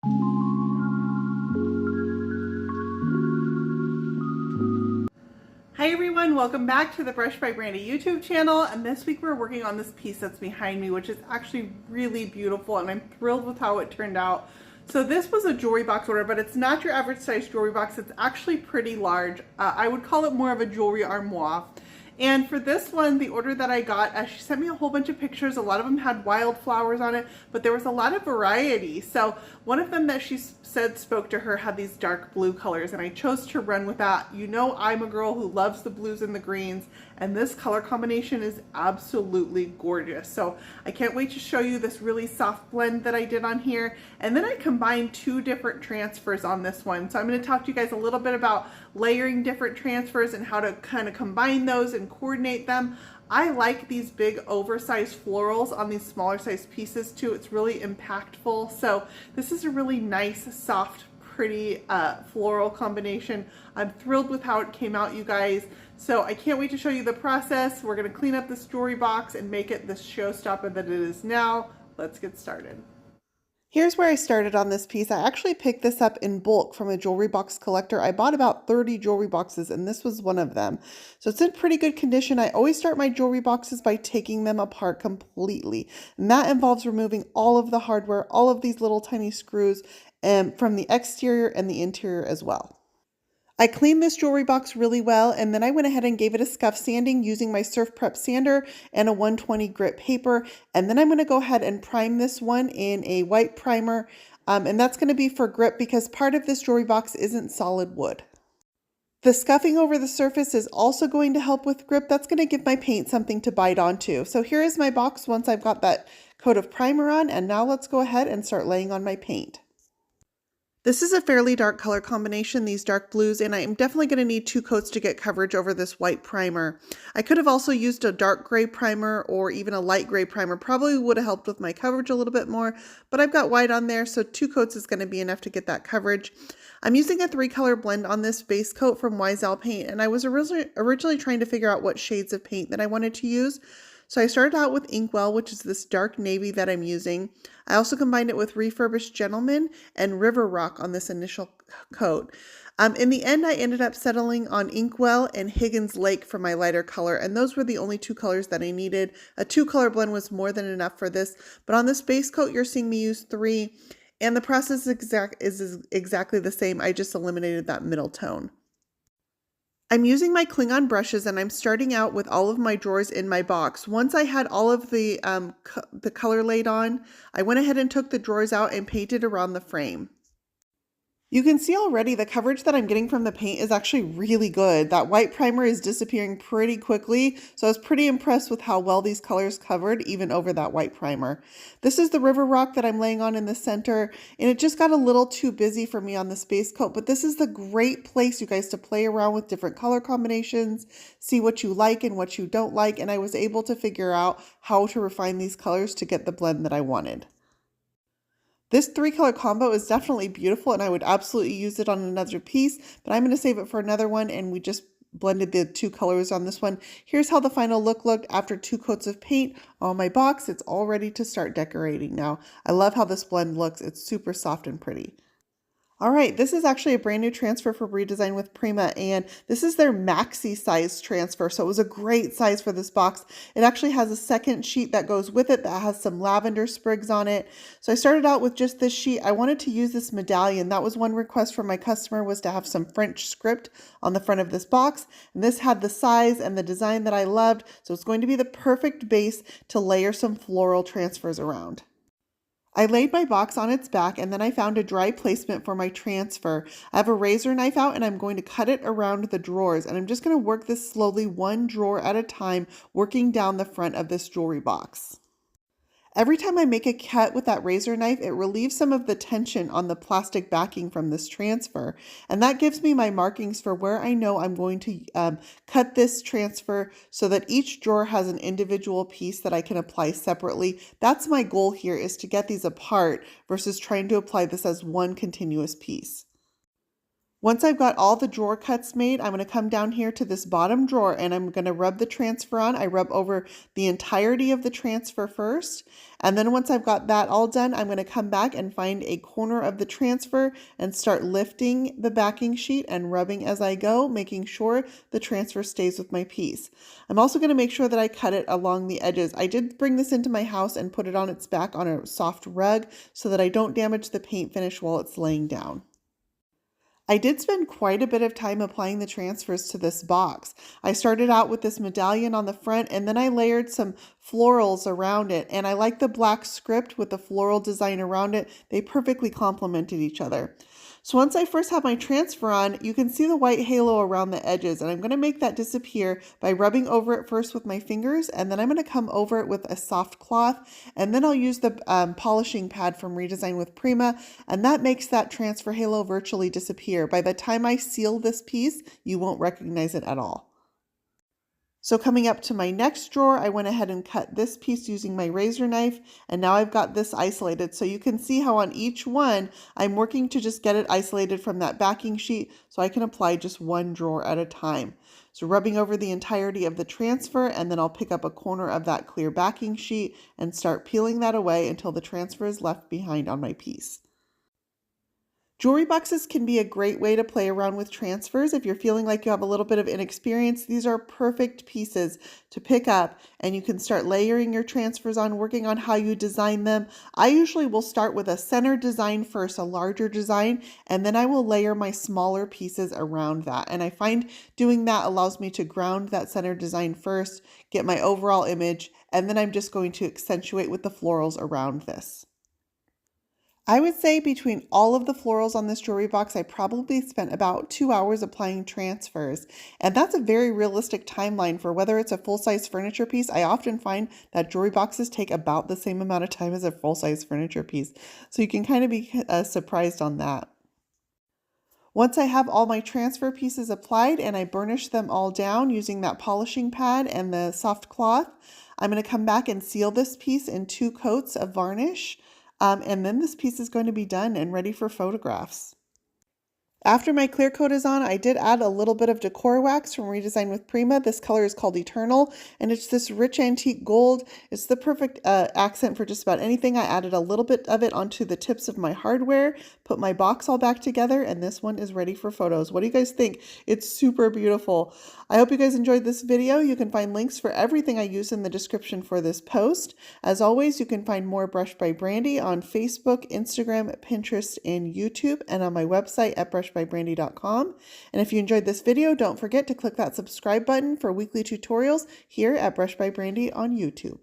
Hi everyone, welcome back to the Brush by Brandy YouTube channel, and this week we're working on this piece that's behind me, which is actually really beautiful, and I'm thrilled with how it turned out. So this was a jewelry box order, but it's not your average size jewelry box. It's actually pretty large. I would call it more of a jewelry armoire. And for this one, the order that I got, she sent me a whole bunch of pictures. A lot of them had wildflowers on it, but there was a lot of variety. So one of them that she said spoke to her had these dark blue colors, and I chose to run with that. You know, I'm a girl who loves the blues and the greens, and this color combination is absolutely gorgeous. So I can't wait to show you this really soft blend that I did on here. And then I combined two different transfers on this one. So I'm going to talk to you guys a little bit about layering different transfers and how to kind of combine those and coordinate them. I like these big oversized florals on these smaller size pieces too. It's really impactful. So this is a really nice, soft, pretty floral combination. I'm thrilled with how it came out, you guys. So I can't wait to show you the process. We're going to clean up this jewelry box and make it the showstopper that it is now. Let's get started. Here's where I started on this piece. I actually picked this up in bulk from a jewelry box collector. I bought about 30 jewelry boxes, and this was one of them. So it's in pretty good condition. I always start my jewelry boxes by taking them apart completely. And that involves removing all of the hardware, all of these little tiny screws, from the exterior and the interior as well. I cleaned this jewelry box really well, and then I went ahead and gave it a scuff sanding using my Surf Prep sander and a 120 grit paper. And then I'm going to go ahead and prime this one in a white primer. And that's going to be for grip because part of this jewelry box isn't solid wood. The scuffing over the surface is also going to help with grip. That's going to give my paint something to bite onto. So here is my box once I've got that coat of primer on, and now let's go ahead and start laying on my paint. This is a fairly dark color combination, these dark blues, and I'm definitely going to need 2 coats to get coverage over this white primer. I could have also used a dark gray primer or even a light gray primer. Probably would have helped with my coverage a little bit more, but I've got white on there, so 2 coats is going to be enough to get that coverage. I'm using a 3-color blend on this base coat from Wiesel Paint, and I was originally trying to figure out what shades of paint that I wanted to use. So I started out with Inkwell, which is this dark navy that I'm using. I also combined it with Refurbished Gentleman and River Rock on this initial coat. In the end, I ended up settling on Inkwell and Higgins Lake for my lighter color, and those were the only 2 colors that I needed. A 2-color blend was more than enough for this, but on this base coat, you're seeing me use 3, and the process is exactly the same. I just eliminated that middle tone. I'm using my Klingon brushes, and I'm starting out with all of my drawers in my box. Once I had all of the color laid on, I went ahead and took the drawers out and painted around the frame. You can see already the coverage that I'm getting from the paint is actually really good. That white primer is disappearing pretty quickly, so I was pretty impressed with how well these colors covered even over that white primer. This is the River Rock that I'm laying on in the center, and it just got a little too busy for me on the base coat, but this is the great place, you guys, to play around with different color combinations, see what you like and what you don't like, and I was able to figure out how to refine these colors to get the blend that I wanted. This 3-color combo is definitely beautiful, and I would absolutely use it on another piece, but I'm going to save it for another one, and we just blended the 2 colors on this one. Here's how the final look looked after 2 coats of paint on my box. It's all ready to start decorating now. I love how this blend looks. It's super soft and pretty. All right, this is actually a brand new transfer for Redesign with Prima, and this is their maxi size transfer, so it was a great size for this box. It actually has a second sheet that goes with it that has some lavender sprigs on it. So I started out with just this sheet. I wanted to use this medallion. That was one request from my customer, was to have some French script on the front of this box, and this had the size and the design that I loved, so it's going to be the perfect base to layer some floral transfers around. I laid my box on its back, and then I found a dry placement for my transfer. I have a razor knife out, and I'm going to cut it around the drawers, and I'm just going to work this slowly, one drawer at a time, working down the front of this jewelry box. Every time I make a cut with that razor knife, it relieves some of the tension on the plastic backing from this transfer. And that gives me my markings for where I know I'm going to cut this transfer so that each drawer has an individual piece that I can apply separately. That's my goal here, is to get these apart versus trying to apply this as one continuous piece. Once I've got all the drawer cuts made, I'm going to come down here to this bottom drawer and I'm going to rub the transfer on. I rub over the entirety of the transfer first. And then once I've got that all done, I'm going to come back and find a corner of the transfer and start lifting the backing sheet and rubbing as I go, making sure the transfer stays with my piece. I'm also going to make sure that I cut it along the edges. I did bring this into my house and put it on its back on a soft rug so that I don't damage the paint finish while it's laying down. I did spend quite a bit of time applying the transfers to this box. I started out with this medallion on the front and then I layered some florals around it, and I like the black script with the floral design around it. They perfectly complemented each other. So once I first have my transfer on, you can see the white halo around the edges, and I'm going to make that disappear by rubbing over it first with my fingers, and then I'm going to come over it with a soft cloth, and then I'll use the polishing pad from Redesign with Prima, and that makes that transfer halo virtually disappear. By the time I seal this piece, you won't recognize it at all. So coming up to my next drawer, I went ahead and cut this piece using my razor knife, and now I've got this isolated. So you can see how on each one, I'm working to just get it isolated from that backing sheet so I can apply just one drawer at a time. So rubbing over the entirety of the transfer, and then I'll pick up a corner of that clear backing sheet and start peeling that away until the transfer is left behind on my piece. Jewelry boxes can be a great way to play around with transfers. If you're feeling like you have a little bit of inexperience, these are perfect pieces to pick up, and you can start layering your transfers on, working on how you design them. I usually will start with a center design first, a larger design, and then I will layer my smaller pieces around that. And I find doing that allows me to ground that center design first, get my overall image, and then I'm just going to accentuate with the florals around this. I would say between all of the florals on this jewelry box, I probably spent about 2 hours applying transfers. And that's a very realistic timeline for whether it's a full-size furniture piece. I often find that jewelry boxes take about the same amount of time as a full-size furniture piece. So you can kind of be surprised on that. Once I have all my transfer pieces applied and I burnish them all down using that polishing pad and the soft cloth, I'm going to come back and seal this piece in 2 coats of varnish. And then this piece is going to be done and ready for photographs. After my clear coat is on, I did add a little bit of decor wax from Redesign with Prima. This color is called Eternal, and it's this rich antique gold. It's the perfect accent for just about anything. I added a little bit of it onto the tips of my hardware, put my box all back together, and this one is ready for photos. What do you guys think? It's super beautiful. I hope you guys enjoyed this video. You can find links for everything I use in the description for this post. As always, you can find more Brush by Brandy on Facebook, Instagram, Pinterest, and YouTube, and on my website at brushbybrandy.com. And if you enjoyed this video, don't forget to click that subscribe button for weekly tutorials here at Brush by Brandy on YouTube.